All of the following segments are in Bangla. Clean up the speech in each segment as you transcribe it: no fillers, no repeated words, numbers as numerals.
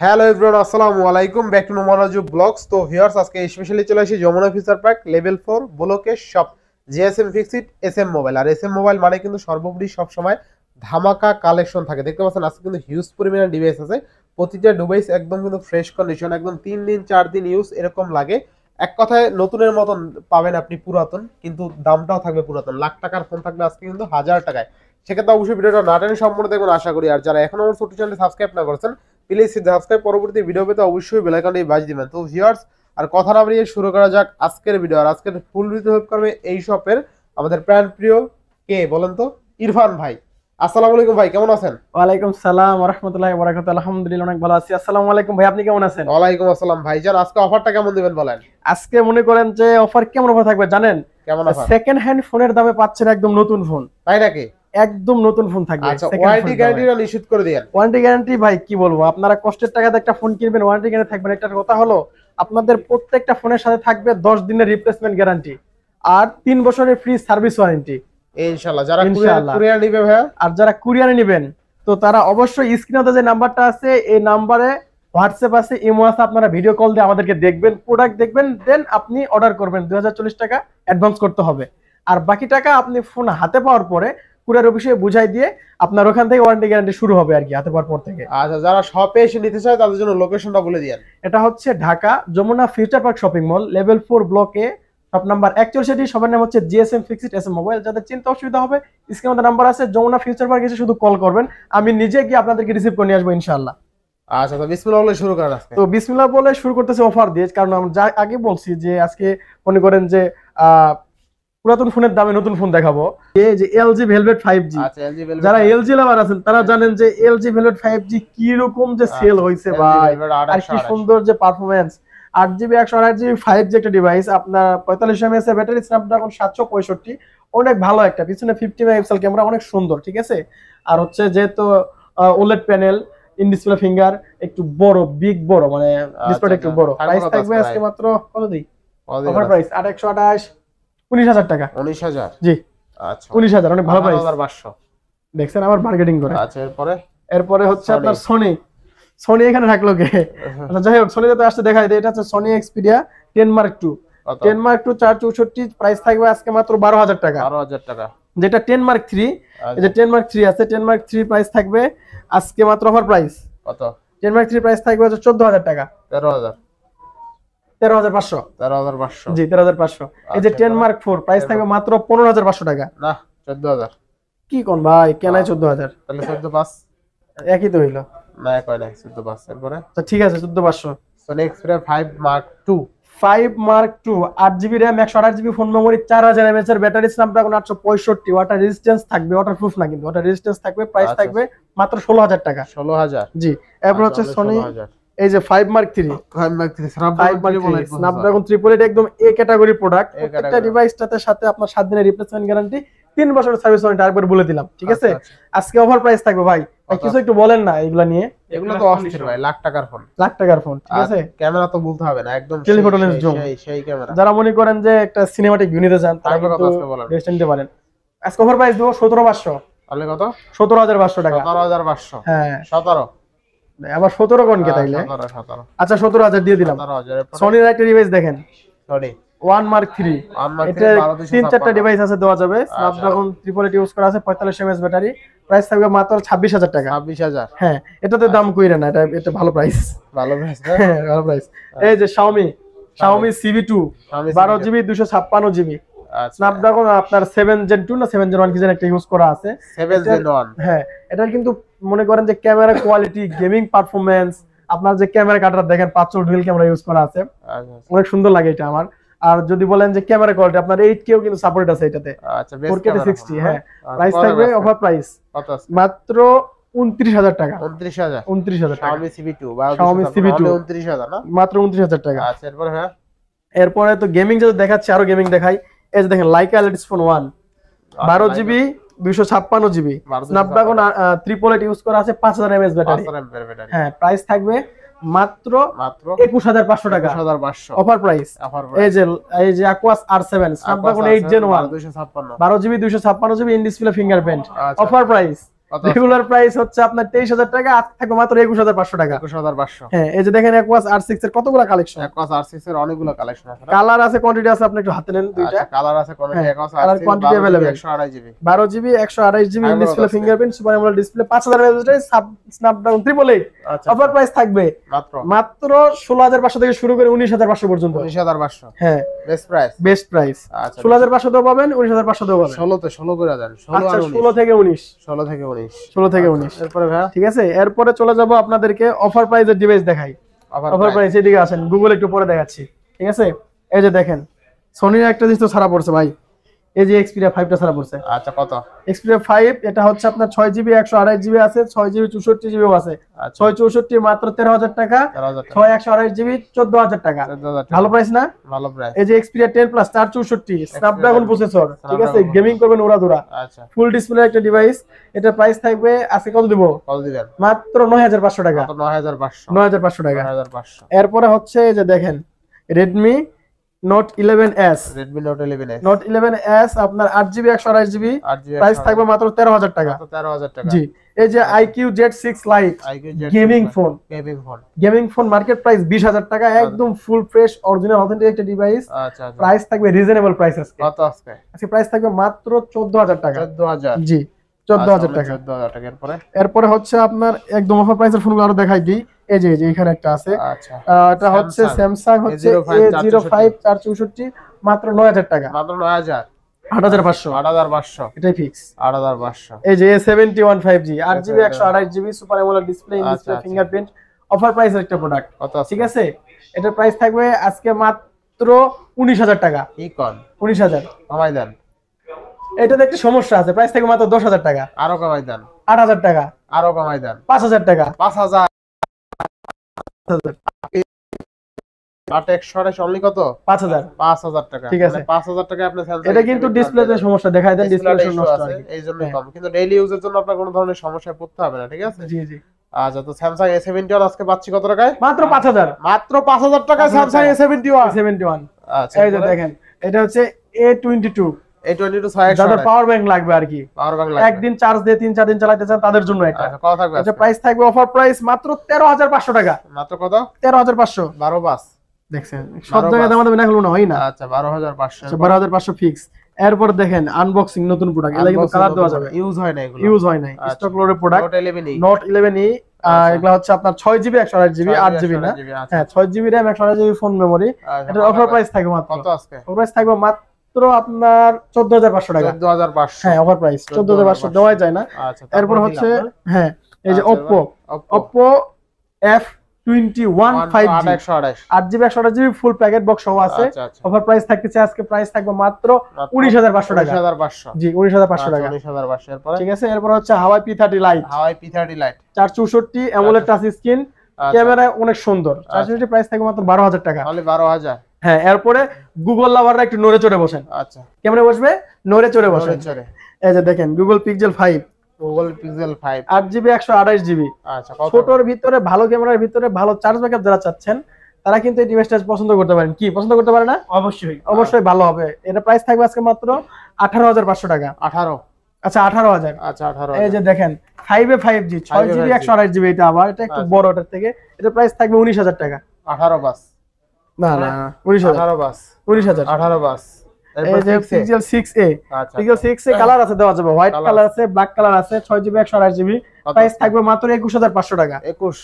হ্যালো এভরিওয়ান, আসসালামু আলাইকুম, ব্যাক টু মোমারাজু ব্লগস। তো ভিউয়ার্স, আজকে স্পেশালি চলে আসি যমুনা ফিচার পার্ক লেভেল 4 ব্লকের shop GSM fixed SM mobile. আর এসএম মোবাইল মানে কিন্তু সর্বোপরি সবসময় ধামাকা কালেকশন থাকে। দেখতে পাচ্ছেন আজকে কিন্তু হিউজ পরিমাণে ডিভাইস আছে। প্রতিটা ডিভাইস একদম কিন্তু ফ্রেশ কন্ডিশন, একদম 3 দিন 4 দিন ইউজ এরকম লাগে। এক কথায় নতুনের মতন পাবেন আপনি, পুরাতন কিন্তু দামটাও থাকবে পুরাতন। লাখ টাকার ফোন থাকবে আজকে কিন্তু 1000 টাকায়। সেক্ষেত্রে অবশ্যই ভিডিওটা না টেনে সম্পূর্ণ দেখবেন আশা করি। আর যারা এখনো আমার ছোট চ্যানেল সাবস্ক্রাইব না করেছেন, প্লিজ সাবস্ক্রাইব, পরবর্তী ভিডিও পেতে অবশ্যই বেল আইকনটি বাজিয়ে দিবেন। তো ভিউয়ার্স, আর কথা না বাড়িয়ে শুরু করা যাক আজকের ভিডিও। আর আজকের ফুল রিভিউ হেল্প করবে এই শপের আমাদের প্রাণ প্রিয় কে বলেন তো, ইরফান ভাই। আসসালামু আলাইকুম ভাই, কেমন আছেন? ওয়ালাইকুম সালাম ওয়া রাহমাতুল্লাহি ওয়া বারাকাতুহু। আলহামদুলিল্লাহ, অনেক ভালো আছি। আসসালামু আলাইকুম ভাই, আপনি কেমন আছেন? ওয়ালাইকুম আসসালাম ভাইজান। আজকে অফারটা কেমন দিবেন বলেন? আজকে মনে করেন যে অফার কেমন অফার থাকবে জানেন? কেমন অফার? সেকেন্ড হ্যান্ড ফোনের দামে পাচ্ছেন একদম নতুন ফোন। তাই নাকি? একদম নতুন ফোন থাকবে। আচ্ছা, ওয়ারেন্টি গ্যারান্টিটা নিশ্চিত করে দেন। ওয়ারেন্টি গ্যারান্টি ভাই কি বলবো, আপনারা কষ্টের টাকাতে একটা ফোন কিনবেন, ওয়ারেন্টি গ্যারান্টি থাকবে না। একটা কথা হলো, আপনাদের প্রত্যেকটা ফোনের সাথে থাকবে 10 দিনের রিপ্লেসমেন্ট গ্যারান্টি আর 3 বছরের ফ্রি সার্ভিস ওয়ারেন্টি ইনশাআল্লাহ। যারা ইনশাআল্লাহ। কুরিয়ার নিবে ভাই, আর যারা কুরিয়ারে নেবেন তো তারা অবশ্যই স্ক্রিনে যে নাম্বারটা আছে এই নাম্বারে হোয়াটসঅ্যাপ আছে, ইমো আছে, আপনারা ভিডিও কল দিয়ে আমাদেরকে দেখবেন, প্রোডাক্ট দেখবেন, দেন আপনি অর্ডার করবেন। 2040 টাকা অ্যাডভান্স করতে হবে, আর বাকি টাকা আপনি ফোন হাতে পাওয়ার পরে কুরিয়ার অফিসে বুঝাই দিয়ে আপনার ওখান থেকে ওয়ারেন্টি গ্যারান্টি শুরু হবে আর কি, হাতে পাওয়ার পর থেকে। আচ্ছা, যারা শপে এসে নিতে চায় তাদের জন্য লোকেশনটা বলে দিন। এটা হচ্ছে Dhaka Jamuna future park shopping mall, level 4 ব্লকে, শপ নাম্বার 41। সবার নাম হচ্ছে জিএসএম ফিক্সড এসএম মোবাইল। যাদের চিন্তা অসুবিধা হবে, স্ক্রিনে আমাদের নাম্বার আছে, যমুনা ফিউচার পার্ক এসে শুধু কল করবেন, আমি নিজে গিয়ে আপনাদেরকে রিসিভ করে নিয়ে আসবো ইনশাআল্লাহ। আচ্ছা, তো বিসমিল্লাহ বলে শুরু করেন আজকে। তো বিসমিল্লাহ বলে শুরু করতেছে অফার দিয়ে, কারণ আমরা যা আগে বলছি যে আজকে মনে করেন যে পুরাতন ফোনের দামে নতুন ফোন দেখাবো। এই যে এলজি ভেলভেট 5G। আচ্ছা, এলজি ভেলভেট, যারা এলজি লাভার আছেন তারা জানেন যে এলজি ভেলভেট 5G কি রকম যে সেল হইছে ভাই, আর কি সুন্দর যে পারফরম্যান্স। 8GB 128GB 5G একটা ডিভাইস, আপনার 45 mAh এর ব্যাটারি, স্ন্যাপড্রাগন 765, অনেক ভালো একটা, পিছনে 50 মেগাপিক্সেল ক্যামেরা, অনেক সুন্দর, ঠিক আছে। আর হচ্ছে যেহেতু OLED panel, in display finger, একটু বড়, বিগ বড়, মানে ডিসপ্লেটা একটু বড়। প্রাইস থাকবে আজকে মাত্র কত দিই অফার প্রাইস 8128, 19,000 টাকা। 19,000? জি, আচ্ছা, 19,000, অনেক ভালো প্রাইস। 19,500 দেখছেন আবার মার্কেটিং করে। আচ্ছা, এরপরে হচ্ছে আপনার সনি এখানে থাকলো কে? আচ্ছা, যাই হোক, সনি যাতে আসতে দেখাই দেয়। এটা হচ্ছে Sony Xperia 10 Mark II। 10 Mark II 464, price থাকবে আজকে মাত্র 12,000 টাকা। 12,000 টাকা। যেটা 10 Mark III, এই যে 10 Mark III আছে, 10 Mark III প্রাইস থাকবে আজকে মাত্র অফার প্রাইস কত? 10 Mark III প্রাইস থাকবে হচ্ছে 14,000 টাকা। 13,000? 13,500। 13,500? জি, 13,500। এই যে 10 Mark IV প্রাইস থাকবে মাত্র 15,500 টাকা। না, 14,000? কি কোন ভাই, কেনাই 14,000? তাহলে 14,500 একই তো হইলো না, কয় নাই 14,500। এরপরে আচ্ছা ঠিক আছে, 14,500। Sony Xperia 5 Mark II। 5 Mark II 8GB RAM, 128GB phone memory, 4000 mAh এর ব্যাটারি, স্ন্যাপড্রাগন 865, ওয়াটার রেজিস্ট্যান্স থাকবে, ওয়াটারপ্রুফ না কিন্তু, ওয়াটার রেজিস্ট্যান্স থাকবে। প্রাইস থাকবে মাত্র 16,000 টাকা। 16,000? জি। এরপর হচ্ছে সনি এই যে 5 Mark III, 5 Mark III Snapdragon 388, একদম এ ক্যাটাগরি প্রোডাক্ট। প্রত্যেকটা ডিভাইসটাতে সাথে আপনার 7 দিনের রিপ্লেসমেন্ট গ্যারান্টি, 3 বছরের সার্ভিস ওয়ারেন্টি, আরেকবার বলে দিলাম, ঠিক আছে। আজকে অফার প্রাইস থাকবে ভাই, কিছু একটু বলেন না এগুলা নিয়ে। এগুলো তো অস্থির ভাই, লাখ টাকার ফোন। লাখ টাকার ফোন, ঠিক আছে। ক্যামেরা তো বলতে হবে না, একদম টেলিফটো লেন্স জুম, সেই ক্যামেরা। যারা মনে করেন যে একটা সিনেমাটিক ভিউ নিতে চান তারা কিন্তু বেস্ট নিতে পারেন। আজকে অফার প্রাইস দেব 17,500। তাহলে কত? 17,500 টাকা। 17,500? হ্যাঁ, 17? আবার 17 কোন কে তাইলে? 17। আচ্ছা, 17,000 দিয়ে দিলাম। 17,000? সনির একটা ডিভাইস দেখেন, সনি 1 Mark III। এটা 3-4টা ডিভাইস আছে, দেওয়া যাবে। স্ন্যাপড্রাগন 388 ইউজ করা আছে, 45 mAh ব্যাটারি। প্রাইস থাকবে মাত্র 26,000 টাকা। 26,000? হ্যাঁ, এটাতে দাম কইরা না, এটা ভালো প্রাইস। ভালো প্রাইস? হ্যাঁ, ভালো প্রাইস। এই যে Xiaomi CV2 12GB 256GB, Snapdragon আপনার 7 Gen 2 না 7 Gen 1 কি যেন একটা ইউজ করা আছে। 7 Gen 1? হ্যাঁ, এটা কিন্তু মনে করেন যে ক্যামেরা কোয়ালিটি, গেমিং পারফরম্যান্স, আপনার যে ক্যামেরা কাটার দেখেন 500 ডুয়াল ক্যামেরা ইউজ করা আছে, অনেক সুন্দর লাগে এটা আমার। আর যদি বলেন যে ক্যামেরা কোয়ালিটি, আপনার 8K কিন্তু সাপোর্ট আছে এটাতে। আচ্ছা, 4K 60। হ্যাঁ, প্রাইস থাকবে অফার প্রাইস কত? মাত্র 29,000 টাকা। 29,000? 29,000 টাকা। Xiaomi CV2 Xiaomi CV2 29,000 না? মাত্র 29,000 টাকা। আচ্ছা, এরপর? হ্যাঁ, এরপরে তো গেমিং যদি দেখাচ্ছি, আরো গেমিং দেখাই। এই যে দেখেন Laika LED phone 1 12GB 256GB, Snapdragon 388 use করা আছে, 5000 mAh ব্যাটারি। হ্যাঁ, প্রাইস থাকবে মাত্র 21,500 টাকা। 21,500 অফার প্রাইস। এই যে Aquas R7 Snapdragon 8 Gen 1 12GB 256GB, in display fingerprint. Offer price regular price হচ্ছে আপনার 23000 টাকা, আজকে থাকবে মাত্র 21500 টাকা। 21500। হ্যাঁ, এই যে দেখেন Aquas R6 এর কতগুলো কালেকশন, Aquas R6 এর অনেকগুলো কালেকশন আছে। কালার আছে, কোয়ান্টিটি আছে, আপনি একটু হাতে নেন দুইটা। আচ্ছা, কালার আছে, কোয়ান্টিটি হ্যাঁ, Aquas colour R6 quantity available 128GB 12GB 128GB in display fingerprint super AMOLED display 5000 mAh Snapdragon 888। আচ্ছা, অফার প্রাইস থাকবে মাত্র 16500 থেকে শুরু করে 19500 পর্যন্ত। 19500। হ্যাঁ, বেস্ট প্রাইস। আচ্ছা, 16500 দেও পাবেন, 19500 দেও পাবেন। 16 তে 16 করে দেন। 16 আচ্ছা, আর 16 থেকে 19, 16 থেকে 19, 16 থেকে 19। এরপরে ভাই ঠিক আছে, এরপরে চলে যাব আপনাদেরকে অফার প্রাইসের ডিভাইস দেখাই। অফার প্রাইস এদিকে আসেন, গুগল একটু পরে দেখাচ্ছি। ঠিক আছে, এই যে দেখেন সনির একটা জিনিস তো ছাড়া পড়ছে ভাই, এই যে Xperia 5 টা ছাড়া পড়ছে। আচ্ছা, কত? Xperia 5 এটা হচ্ছে আপনার 6GB 128GB আছে, 6GB 64GB আছে। 664 মাত্র 13000 টাকা, 6 128GB 14000 টাকা। ভালো প্রাইস না? ভালো প্রাইস। এই যে Xperia 10 Plus 464 স্ন্যাপড্রাগন প্রসেসর, ঠিক আছে, গেমিং করবেন উড়াধুরা। আচ্ছা, ফুল ডিসপ্লে একটা ডিভাইস। এটা প্রাইস থাকবে আজকে কত দিব? কত দিবেন? মাত্র 9500 টাকা। মাত্র 9500। 9500 টাকা। 9500। এরপরে হচ্ছে এই যে দেখেন Redmi Note 11s, Redmi Note 11s, Note 11s আপনার 8GB 128GB, প্রাইস থাকবে মাত্র 13000 টাকা। মাত্র 13000 টাকা। জি, এই যে IQ Z6 Lite gaming phone, gaming phone market price 20000 টাকা, একদম ফুল ফ্রেশ অরিজিনাল অথেন্টিক একটা ডিভাইস। আচ্ছা, প্রাইস থাকবে রিজনেবল প্রাইস আজকে। কত আজকে? আজকে প্রাইস থাকবে মাত্র 14000 টাকা। 14000। জি, 14000 টাকা। 14000 টাকা। এরপরে হচ্ছে আপনার একদম অফার প্রাইসের ফোনগুলো আরো দেখাই দিই। এই যে এখানে একটা আছে, আচ্ছা, এটা হচ্ছে স্যামসাং হচ্ছে A05 464 মাত্র 9000 টাকা। মাত্র 9000। 8500। 8500, এটাই ফিক্স। 8500। এই যে A71 5G 8GB 128GB super AMOLED display in display fingerprint offer প্রাইসের একটা প্রোডাক্ট। ঠিক আছে, এটার প্রাইস থাকবে আজকে মাত্র 19000 টাকা। কি কোন? 19000 কমাই দেন। এটাতে একটা সমস্যা আছে, প্রাইস থাকবে মাত্র 10000 টাকা। আরো কমাই দেন। 8000 টাকা। আরো কমাই দেন। 5000 টাকা। 5000। 8 অনলি কত? 5000। 5000 টাকা। ঠিক আছে, 5000 টাকা আপনি স্যামসাং। এটা কিন্তু ডিসপ্লেতে সমস্যা দেখায় দেন, ডিসপ্লে নষ্ট হয় এইজন্য কম, কিন্তু ডেইলি ইউজের জন্য আপনার কোনো ধরনের সমস্যায় পড়তে হবে না। ঠিক আছে? জি জি। আচ্ছা, তো স্যামসাং A71 আজকে পাচ্ছি কত টাকায়? মাত্র 5000। মাত্র 5000 টাকায় স্যামসাং A71। আচ্ছা, এই যে দেখেন এটা হচ্ছে A22, A22 6 যাদের পাওয়ার ব্যাংক লাগবে আর কি, পাওয়ার ব্যাংক লাগবে, একদিন চার্জ দিয়ে 3-4 দিন চালাতে চান তাদের জন্য এটা। আচ্ছা, কত থাকবে? এটা প্রাইস থাকবে অফার প্রাইস মাত্র 13500 টাকা। মাত্র কত? 13500। 12 দেখছেন সব জায়গায় দাম না হলো না, হয় না। আচ্ছা, 12500। আচ্ছা, 12500 ফিক্স। এরপর দেখেন আনবক্সিং নতুন প্রোডাক্ট, এটা কিন্তু কালার দেওয়া যাবে, ইউজ হয় না, এগুলো ইউজ হয় নাই, স্টক লোডের প্রোডাক্ট। Note 11e এগুলা হচ্ছে আপনার 6GB 128GB 8GB না, হ্যাঁ 6GB RAM 128GB phone memory. এটার অফার প্রাইস থাকবে মাত্র কত আজকে? অফার প্রাইস থাকবে মাত্র আপনার 14500 টাকা। 14500। হ্যাঁ, অফার প্রাইস 14500 দেওয়া যায় না। আচ্ছা, এরপর হচ্ছে হ্যাঁ এই যে Oppo F21 5G 8GB 128GB ফুল প্যাকেট বক্স সহ আছে। অফার প্রাইস থাকতেছে আজকে, প্রাইস থাকবে মাত্র 19500 টাকা। 19500। জি, 19500 টাকা। 19500। এরপর ঠিক আছে, এরপর হচ্ছে Huawei P30 Lite 464 AMOLED touch screen, camera অনেক সুন্দর। 464 প্রাইস থাকবে মাত্র 12000 টাকা। তাহলে 12000। হ্যাঁ, এরপরে গুগল লাভাররা একটু নড়ে চড়ে বসেন। আচ্ছা, কেমনে বসবে? নড়ে চড়ে বসেন। এই যে দেখেন Google Pixel 5 8GB 128GB। আচ্ছা, ছোটর ভিতরে ভালো ক্যামেরার ভিতরে ভালো চার্জ ব্যাকআপ যারা চাচ্ছেন তারা কিন্তু এই ডিভাইসটা পছন্দ করতে পারেন। কি পছন্দ করতে পারে না? অবশ্যই ভালো হবে। এটা প্রাইস থাকবে আজকে মাত্র 18500 টাকা। 18। আচ্ছা, 18000। আচ্ছা, 18। এই যে দেখেন 5A 5G 6GB 128GB, এটা আবার এটা একটু বড় ওটার থেকে। এটা প্রাইস থাকবে 19000 টাকা। 18 বাস। না না, 19000। 18 বাস। 19000। 18 বাস। এই যে Pixel 6a, আচ্ছা, Pixel 6a কালার আছে, দেওয়া যাবে, হোয়াইট কালার আছে, ব্ল্যাক কালার আছে, 6GB 128GB, প্রাইস থাকবে মাত্র 21500 টাকা। 21।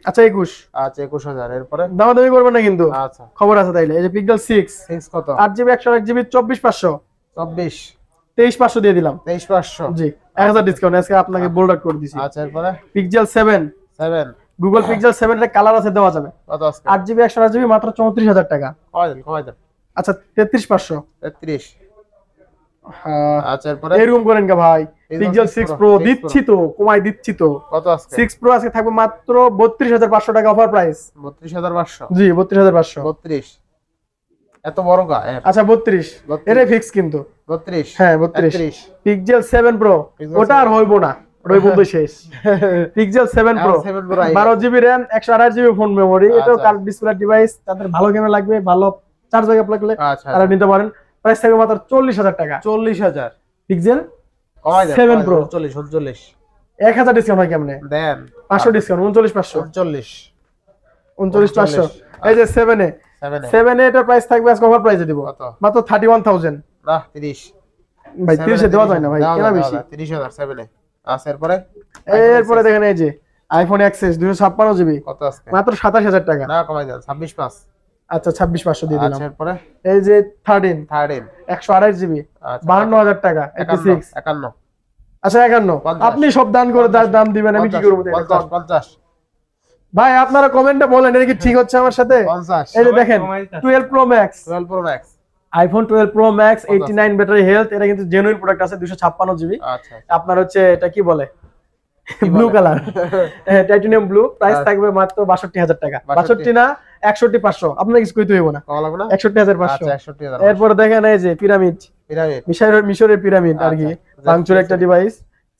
আচ্ছা, 21। আচ্ছা, 21000। এরপরে দামাদামি করবেন না কিন্তু। আচ্ছা, খবর আছে তাইলে। এই যে Pixel 6 কত? 8GB 128GB 24500। 23500 দিয়ে দিলাম। 23500। জি, 1000 ডিসকাউন্ট আজকে আপনাকে বোল্ড আউট করে দিছি। আচ্ছা, এরপরে Pixel 7 Google Pixel 7 এর কালার আছে, দেওয়া যাবে। কত আজকে? 8GB 128GB মাত্র 34000 টাকা। কমাই দেন। আচ্ছা, 33500। 33। হ্যাঁ, আচ্ছা, এরপরে এরকম করেন কা ভাই? Pixel 6 Pro দিচ্ছি তো, কমাই দিচ্ছি তো। কত আজকে? 6 Pro আজকে থাকবে মাত্র 32500 টাকা অফার প্রাইস। 32500। জি, 32500। 32। এত বড় গা? আচ্ছা, 32 এটাই ফিক্স কিন্তু। 32। হ্যাঁ, 32। Pixel 7 Pro ওটা আর হইবো না, ওটাই বন্ধু শেষ। Pixel 7 Pro 12GB RAM 128GB phone memory, এটাও কার্ভ ডিসপ্লে ডিভাইস। তাদের ভালো ক্যামেরা লাগবে, ভালো চার্জ ব্যাকআপ লাগলে তারা নিতে পারেন। প্রাইস থাকবে মাত্র 40000 টাকা। 40000। Pixel কমাই দেন। 7 Pro 40। 1000 ডিসকাউন্ট হয় কেমনে? দেন 500 ডিসকাউন্ট 39500 39 39500। এই যে 7A 7A এটার প্রাইস থাকবে আজকে অফার প্রাইসে দিব মাত্র 31000। না 30 ভাই 30 এ দেওয়া যায় না ভাই, কেন বেশি? 30000 7A আছে। এরপরে দেখেন এই যে আইফোন এক্সএস 256 জিবি কত আজকে? মাত্র 27000 টাকা। না কমাই দেন 26500। আচ্ছা 26500 দিয়ে দিলাম। আচ্ছা এরপরে এই যে 13 128 জিবি 52000 টাকা 86 51। আচ্ছা 51। আপনি সব দান করে দাম দিবেন, আমি কি করব? 50 ভাই আপনারা কমেন্টে বলেন এটা কি ঠিক হচ্ছে আমার সাথে? 50। এই যে দেখেন 12 pro max iPhone 12 pro max 89 battery health, এটা কিন্তু জেনুইন প্রোডাক্ট আছে 256 জিবি। আচ্ছা আপনার হচ্ছে এটা কি বলে blue colour, titanium blue, price থাকবে মাত্র 62000 টাকা। 62 না 61500, আপনার কিছু কইতে হইব না, 61500। আচ্ছা 61000। এরপর দেখেন এই যে পিরামিড মিশরের পিরামিড আর কি, ভাঙচুর একটা device,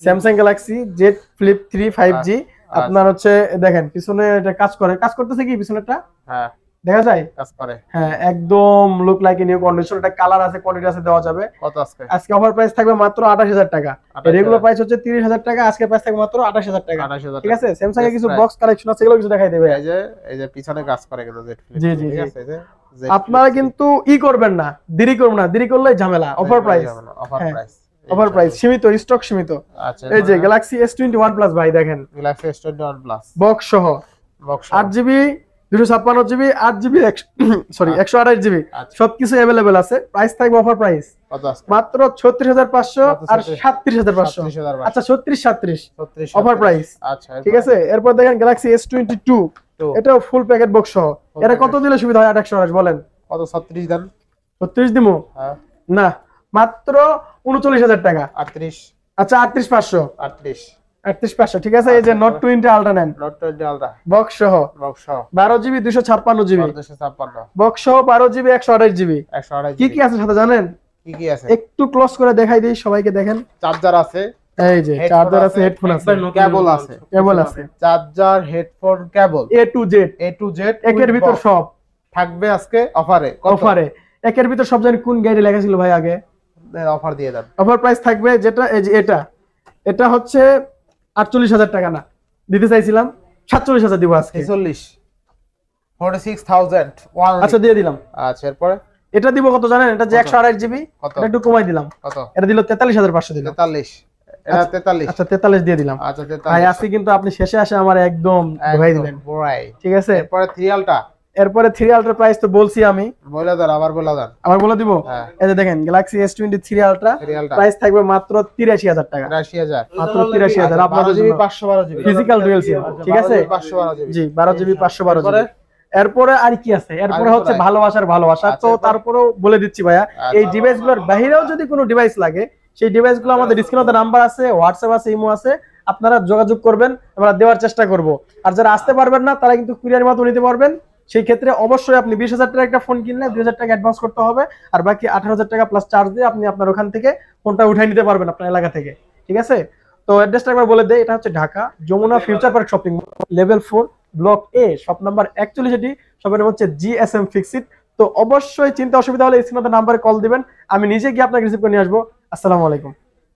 Samsung Galaxy Z flip 3 5G। আপনার হচ্ছে দেখেন পিছনে এটা কাজ করতেছে কি পিছনেরটা? হ্যাঁ দেখা যায় কাজ করে। হ্যাঁ একদম look like a new condition. এটা কালার আছে, কোয়ান্টিটি আছে, দেওয়া যাবে। কত আজকে অফার প্রাইস থাকবে মাত্র 28000 টাকা। রেগুলার প্রাইস হচ্ছে 30000 টাকা, আজকে প্রাইস থাকবে মাত্র 28000 টাকা। ঠিক আছে, স্যামসাং এর কিছু বক্স কালেকশন আছে, এগুলো কিছু দেখাই দেবে। এই যে পিছনে কাজ করে কিন্তু জেড ফ্লিপ। জি জি ঠিক আছে। আপনারা কিন্তু করবেন না, দেরি করবেন না, দেরি করলেই ঝামেলা। অফার অফার প্রাইস সীমিত, স্টক সীমিত। আচ্ছা এই যে গ্যালাক্সি S21 প্লাস ভাই দেখেন, গ্যালাক্সি S21 প্লাস বক্স সহ 8GB 256GB 8GB 128GB সবকিছু अवेलेबल আছে। প্রাইস থাকবে অফার প্রাইস মাত্র 36500 আর 37500। আচ্ছা 36 37 অফার প্রাইস। আচ্ছা ঠিক আছে। এরপর দেখেন গ্যালাক্সি S22, এটাও ফুল প্যাকেট বক্স সহ। এটা কত দিলে সুবিধা হয় 828 বলেন? কত? 36 দেন। 36 দিমু? হ্যাঁ না মাত্র 39000 টাকা। 38। আচ্ছা 38500। 38500 ঠিক আছে। এই যে নোট 20 আলট্রা নেন, নোট 20 আলট্রা বক্স সহ 12GB 256GB বক্স সহ 12GB 128GB। কি আছে সাথে জানেন? কি আছে একটু ক্লোজ করে দেখাই দেই সবাইকে। দেখেন চার্জার আছে, এই যে চার্জার আছে, হেডফোন আছে, কেবল আছে, charger, headphone, cable, A to Z একের ভিতর সব থাকবে আজকে অফারে। একের ভিতর সব জানেন কোন গাইডে লেখা ছিল ভাই আগে? অফার দিয়ে দেন। অফার প্রাইস থাকবে যেটা এই যে এটা হচ্ছে 48000 টাকা না, দিতে চাইছিলাম 47000 দিব আজকে। 46000 আচ্ছা দিয়ে দিলাম। আচ্ছা এরপরে এটা দিব কত জানেন? এটা যে 128GB, এটা একটু কমাই দিলাম। কত? এটা দিল 43500 দিলাম। 43 এটা 43। আচ্ছা 43 দিয়ে দিলাম। আচ্ছা 43 ভাই আজকে কিন্তু আপনি শেষে আসে আমার একদম ধোয়াই দিলেন। ঠিক আছে। এরপরে 3 আলট্রা, এরপরে 3 আলট্রা প্রাইস তো বলছি আমি, বলে দাও আবার বলে দিব। এই যে দেখেন গ্যালাক্সি S23 আলট্রা প্রাইস থাকবে মাত্র 83000 টাকা। 83000 মাত্র 83000। আপনাদের জন্য 512GB ফিজিক্যাল ডুয়াল সিম। ঠিক আছে 512GB জি 12GB 512GB। এরপরে আর কি আছে? এরপরে হচ্ছে ভালোবাসা। তো তারপরেও বলে দিচ্ছি ভাইয়া, এই ডিভাইসগুলোর বাইরেও যদি কোনো ডিভাইস লাগে, সেই ডিভাইসগুলো আমাদের স্ক্রিনে নাম্বার আছে, হোয়াটসঅ্যাপ আছে, ইমো আছে, আপনারা যোগাযোগ করবেন, আমরা দেওয়ার চেষ্টা করব। আর যারা আসতে পারবেন না তারা কিন্তু কুরিয়ারের মাধ্যমে নিতে পারবেন। সেই ক্ষেত্রে অবশ্যই আপনি 20000 টাকা একটা ফোন কিনলে 2000 টাকা অ্যাডভান্স করতে হবে, আর বাকি 18000 টাকা প্লাস চার্জ দিয়ে আপনি আপনার ওখান থেকে ফোনটা উঠাই নিতে পারবেন আপনার এলাকা থেকে। ঠিক আছে। তো অ্যাড্রেসটা একবার বলে দেই, এটা হচ্ছে Dhaka Jamuna future park shopping level 4 block A shop number 41। এটি শপের নাম হচ্ছে GSM ফিক্সিট। তো অবশ্যই চিন্তা অসুবিধা হলে স্ক্রিনে নাম্বারে কল দিবেন, আমি নিজে গিয়ে আপনাকে রিসিভ করে নিয়ে আসবো। আসসালামু আলাইকুম।